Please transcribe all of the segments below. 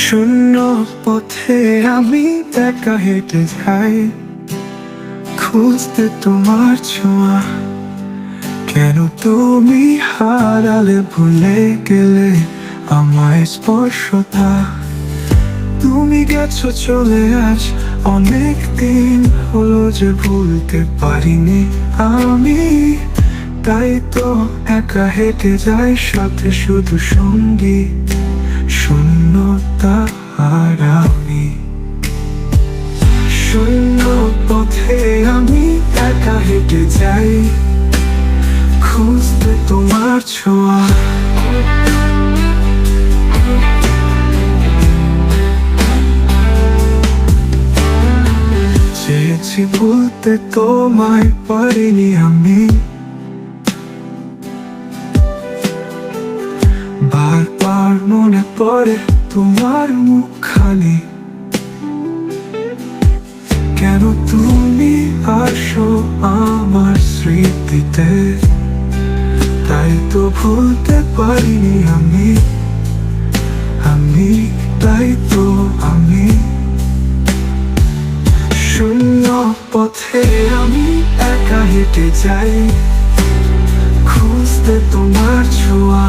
শূন্য পথে আমি একা হেঁটে যাই, খুঁজতে তোমার ছোঁয়া। কেন তুমি হারালে, ভুলে গেলে আমায় স্পর্শতা। তুমি গেছো চলে আজ, অনেক দিন হলো যে ভুলতে পারিনি আমি। তাই তো একা হেঁটে যাই, সাথে শুধু সঙ্গী শূন্যতা আর আমি। শূন্য পথে আমি একা হেঁটে যাই, খুঁজতে তোমার ছোঁয়া। চেয়েছি বলতে তোমায় পারিনি আমি, বারবার মনে পড়ে তোমার মুখখানি। কেন তুমি আসো আমার স্মৃতিতে, তাই তো ভুলতে পারিনি আমি। তাই তো আমি। শূন্য পথে আমি একা হেঁটে যাই, খুঁজতে তোমার ছোঁয়া।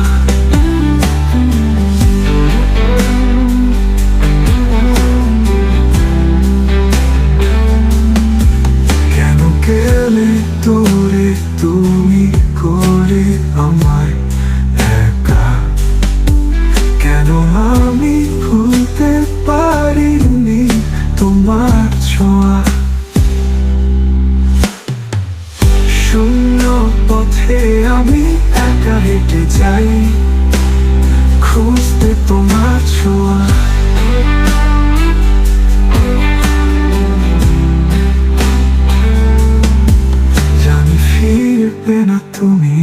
কেন গেলে দূরে তুমি করে আমায় একা? কেন আমি ভুলতে পারিনি তোমার ছোঁয়া? শূন্য পথে আমি একা হেঁটে যাই, খুঁজতে তোমার ছোঁয়া। জানি ফিরবে না তুমি,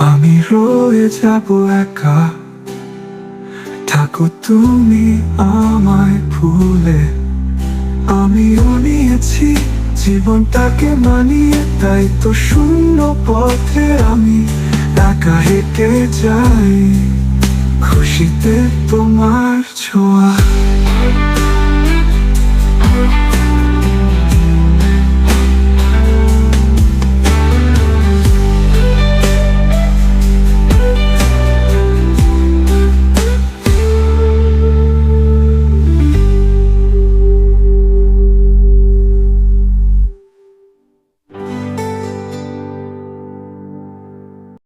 আমি রয়ে যাব একা। থাকো তুমি আমায় ভুলে, আমিও নিয়েছি জীবনটাকে মানিয়ে। তাই তো শূন্য পথে আমি একা হেঁটে যাই, খুশিতে তোমার ছোঁয়া।